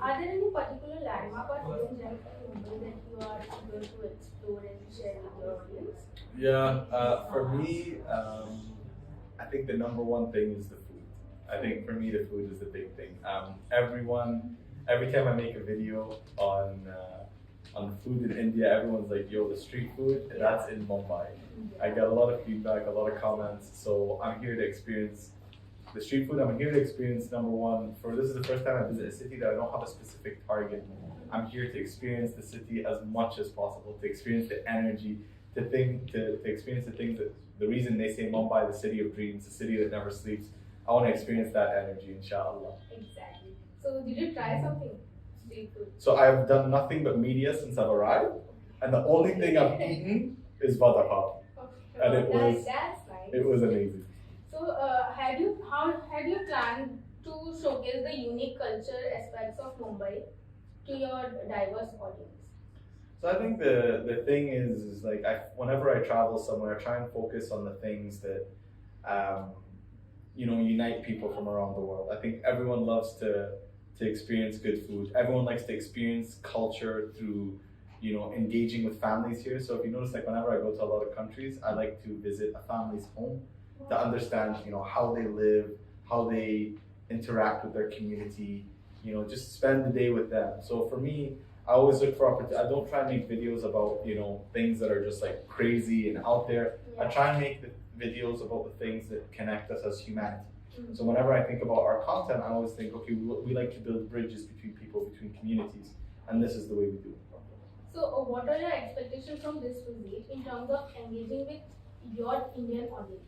Are there any particular landmark or hidden gems in Mumbai that you are going to explore and share with your audience? Yeah, for me, I think the number one thing is the food. I think for me, the food is the big thing. Every time I make a video on food in India, everyone's like, "Yo, the street food, that's in Mumbai." I get a lot of feedback, a lot of comments. So I'm here to experience the street food. I'm here to experience number one. This is the first time I visit a city that I don't have a specific target. I'm here to experience the city as much as possible, to experience the energy, to experience the things that the reason they say Mumbai, the city of dreams, the city that never sleeps. I want to experience that energy, inshallah. Exactly. So did you try something street food? So I've done nothing but media since I've arrived, and the only thing I've eaten is vada pav, and that's nice. it was amazing. So had you planned to showcase the unique culture aspects of Mumbai to your diverse audience? So I think the thing is like whenever I travel somewhere, I try and focus on the things that unite people from around the world. I think everyone loves to experience good food. Everyone likes to experience culture through engaging with families here. So if you notice, like whenever I go to a lot of countries, I like to visit a family's home to understand how they live, how they interact with their community. Just spend the day with them. So for me, I always look for opportunity. I don't try and make videos about things that are just like crazy and out there. I try and make the videos about the things that connect us as humanity. So whenever I think about our content, I always think, okay, we like to build bridges between people, between communities, and this is the way we do it. So what are your expectations from this visit in terms of engaging with your Indian audience?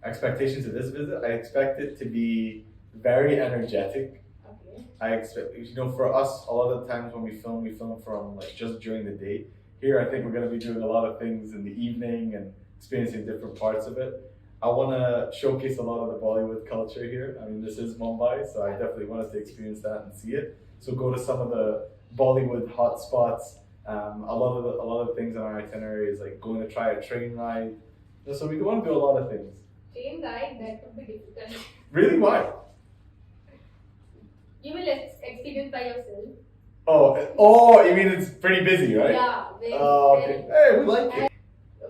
Expectations of this visit, I expect it to be very energetic. Okay. I expect, for us, a lot of the times when we film from like just during the day. Here, I think we're going to be doing a lot of things in the evening and experiencing different parts of it. I want to showcase a lot of the Bollywood culture here. I mean, this is Mumbai, so I definitely want us to experience that and see it. So go to some of the Bollywood hot spots. A lot of the things on our itinerary is like going to try a train ride. So we want to do a lot of things. Train ride, that would be difficult. Really? Why? You will experience by yourself. Oh, you mean it's pretty busy, right? Yeah. Okay. Hey, we like it.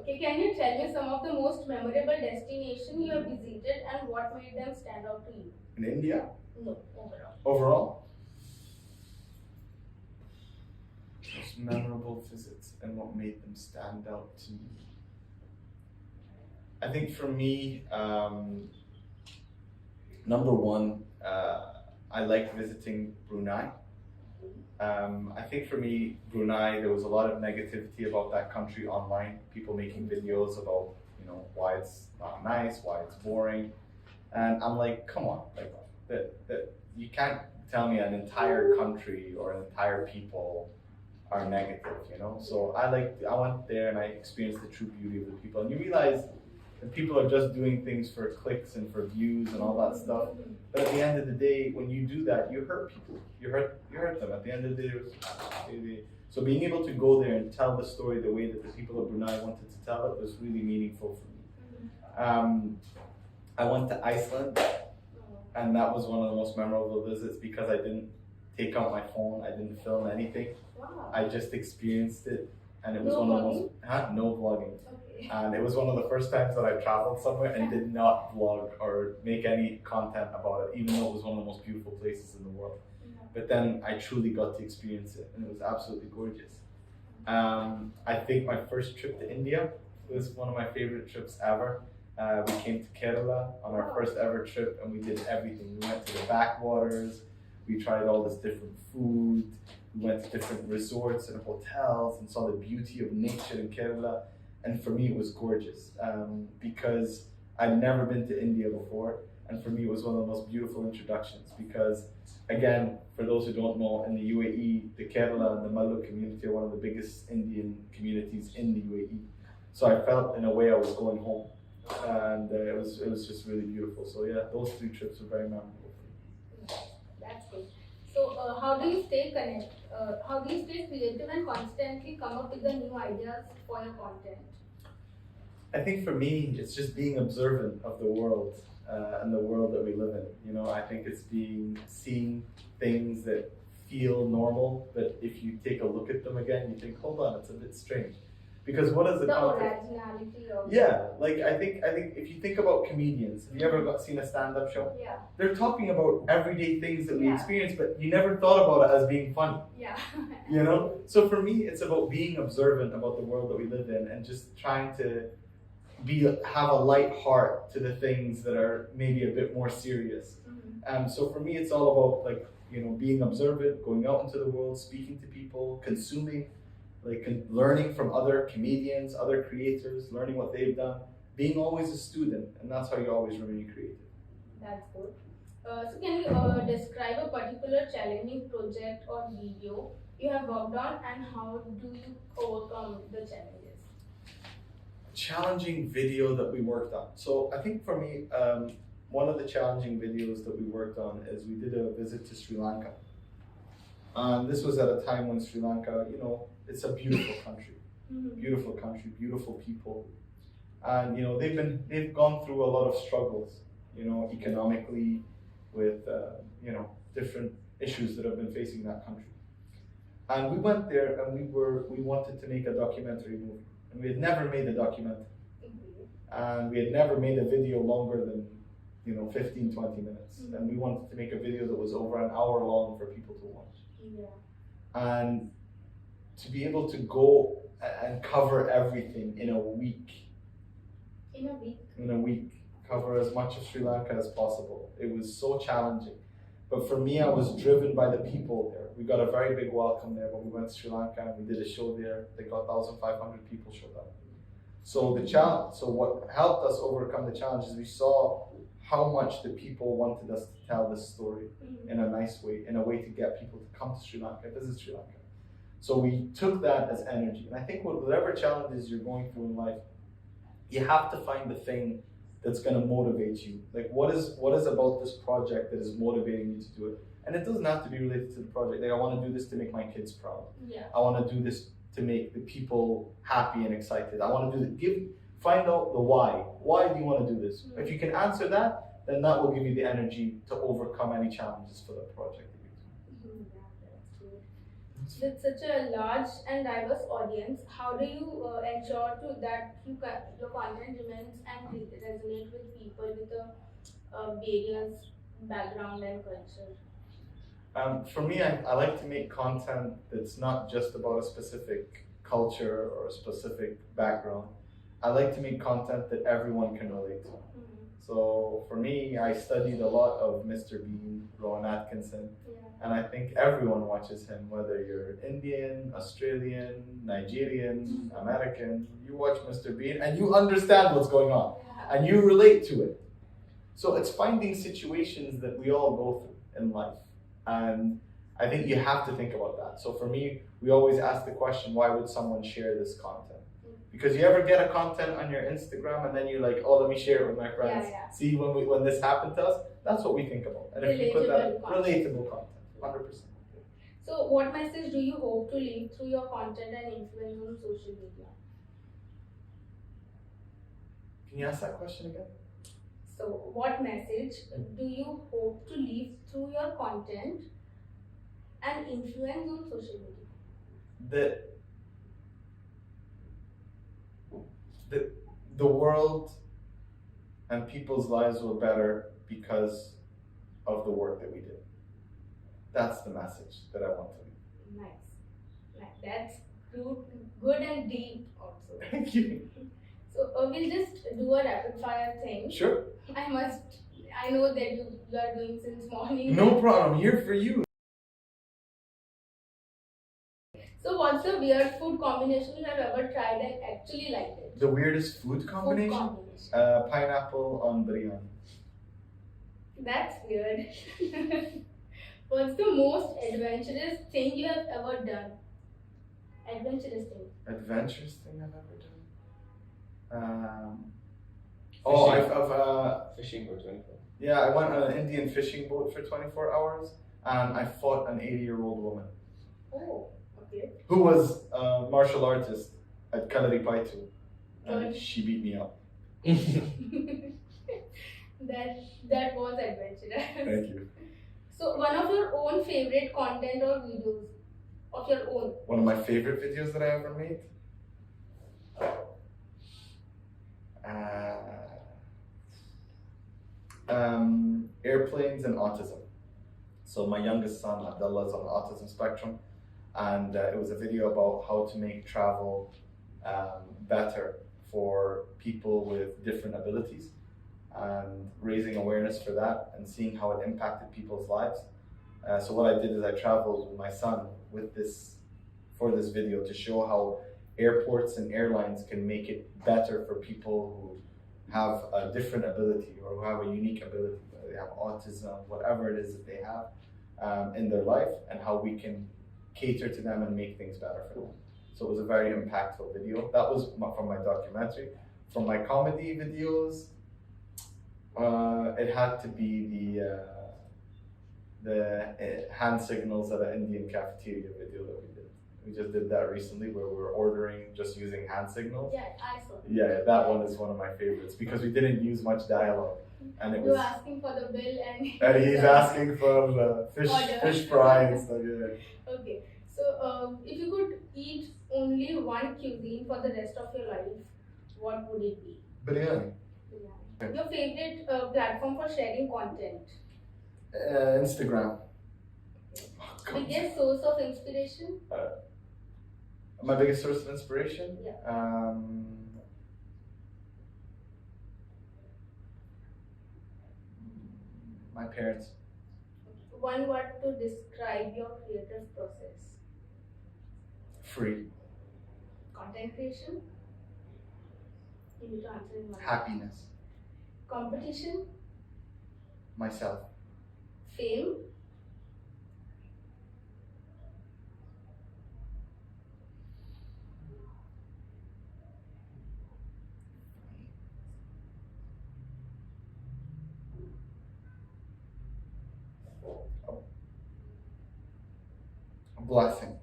Okay, can you tell me some of the most memorable destinations you have visited and what made them stand out to you? In India? No, overall. Overall? Most memorable visits and what made them stand out to me. I think for me, number one, I like visiting Brunei. I think for me, Brunei, there was a lot of negativity about that country online. People making videos about, why it's not nice, why it's boring. And I'm like, come on, like that you can't tell me an entire country or an entire people are negative, So I went there and I experienced the true beauty of the people. And you realize that people are just doing things for clicks and for views and all that stuff. But at the end of the day, when you do that, you hurt people. You hurt them. At the end of the day, so being able to go there and tell the story the way that the people of Brunei wanted to tell it was really meaningful for me. I went to Iceland, and that was one of the most memorable visits because I didn't take out my phone. I didn't film anything. Wow. I just experienced it, and it was No one of the vlogging? no vlogging. Okay. And it was one of the first times that I traveled somewhere and did not vlog or make any content about it, even though it was one of the most beautiful places in the world. But then I truly got to experience it, and it was absolutely gorgeous. I think my first trip to India was one of my favorite trips ever. We came to Kerala on our first ever trip, and we did everything. We went to the backwaters, we tried all this different food, we went to different resorts and hotels and saw the beauty of nature in Kerala. And for me, it was gorgeous because I'd never been to India before. And for me, it was one of the most beautiful introductions because, again, for those who don't know, in the UAE, the Kerala and the Mallu community are one of the biggest Indian communities in the UAE. So I felt, in a way, I was going home. And it was just really beautiful. So yeah, those 3 trips were very memorable for me. That's good. So how do you stay connected? How do you stay creative and constantly come up with the new ideas for your content? I think for me, it's just being observant of the world and the world that we live in. You know, I think it's seeing things that feel normal, but if you take a look at them again, you think, hold on, it's a bit strange. Because what is the context? Originality of Yeah, like I think if you think about comedians, have you ever seen a stand-up show? Yeah. They're talking about everyday things that we Yeah. experience, but you never thought about it as being funny. Yeah. You know? So for me, it's about being observant about the world that we live in and just trying to have a light heart to the things that are maybe a bit more serious. Mm-hmm. So for me, it's all about like, you know, being observant, going out into the world, speaking to people, consuming, like learning from other comedians, other creators, learning what they've done, being always a student, and that's how you always remain creative. That's good. So can you describe a particular challenging project or video you have worked on, and how do you overcome the challenges? Challenging video that we worked on. So I think for me, one of the challenging videos that we worked on is we did a visit to Sri Lanka. This was at a time when Sri Lanka, you know, it's a beautiful country, beautiful people, and you know they've gone through a lot of struggles, you know, economically, with you know, different issues that have been facing that country. And we went there and we wanted to make a documentary movie, and we had never made a documentary, and we had never made a video longer than, you know, 15-20 minutes, and we wanted to make a video that was over an hour long for people to watch. Yeah. And to be able to go and cover everything in a week, cover as much of Sri Lanka as possible. It was so challenging. But for me, I was driven by the people there. We got a very big welcome there when we went to Sri Lanka and we did a show there. They got 1,500 people showed up. So what helped us overcome the challenge is we saw how much the people wanted us to tell this story in a nice way, in a way to get people to come to Sri Lanka, visit Sri Lanka. So we took that as energy. And I think whatever challenges you're going through in life, you have to find the thing that's going to motivate you. Like what is about this project that is motivating you to do it? And it doesn't have to be related to the project. Like I want to do this to make my kids proud. Yeah. I want to do this to make the people happy and excited. I want to do this. Find out the why. Why do you want to do this? If you can answer that, then that will give you the energy to overcome any challenges for the project that you're doing. Yeah, that's good. With such a large and diverse audience, how do you ensure that your content remains and resonate with people with various background and culture? For me, I like to make content that's not just about a specific culture or a specific background. I like to make content that everyone can relate to. So for me, I studied a lot of Mr. Bean, Rowan Atkinson, and I think everyone watches him, whether you're Indian, Australian, Nigerian, American, you watch Mr. Bean and you understand what's going on and you relate to it. So it's finding situations that we all go through in life. And I think you have to think about that. So for me, we always ask the question, why would someone share this content? Because you ever get a content on your Instagram and then you're like, oh, let me share it with my friends. See, when this happened to us, that's what we think about. And if you put that relatable content, 100%. So what message do you hope to leave through your content and influence on social media? Can you ask that question again? So what message do you hope to leave through your content and influence on social media? The world and people's lives were better because of the work that we did. That's the message that I want to leave. Nice. That's good and deep also. Thank you. So we'll just do a rapid fire thing. Sure. I know that you are doing since morning. No problem. I'm here for you. So what's the weird food combination you have ever tried and actually liked it? The weirdest food combination? Pineapple on biryani. That's weird. What's the most adventurous thing you have ever done? Adventurous thing. Adventurous thing I've ever done? Fishing for 24. Yeah, I went on an Indian fishing boat for 24 hours and I fought an 80-year-old woman. Oh, okay. Who was a martial artist at Khalid Al Ameri, and she beat me up. That was adventurous. Thank you. So, one of your own favorite content or videos of your own. One of my favorite videos that I ever made. Airplanes and autism. So my youngest son Abdullah is on the autism spectrum, and it was a video about how to make travel better for people with different abilities, and raising awareness for that and seeing how it impacted people's lives. So what I did is I traveled with my son with this for this video to show how airports and airlines can make it better for people who have a different ability or who have a unique ability, whether they have autism, whatever it is that they have in their life, and how we can cater to them and make things better for them. So it was a very impactful video. That was from my documentary. From my comedy videos, it had to be the hand signals at an Indian cafeteria video that we did. We just did that recently, where we were ordering just using hand signals. Yeah, I saw. Yeah, that one is one of my favorites because we didn't use much dialogue, and it You were was. asking for the bill and. And he's asking for the fish fry and stuff. Yeah. Okay, so if you could eat only one cuisine for the rest of your life, what would it be? Biryani. Biryani. Your favorite platform for sharing content? Instagram. Biggest source of inspiration? My biggest source of inspiration? Yeah. My parents. One word to describe your creative process? Free. Content creation? You need to answer in one. Happiness. Competition? Myself. Fame? A blessing.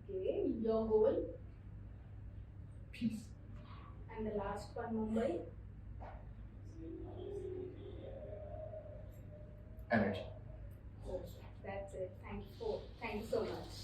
Okay, your goal? Peace. And the last one, Mumbai? Energy. Okay, that's it. Thank you so much.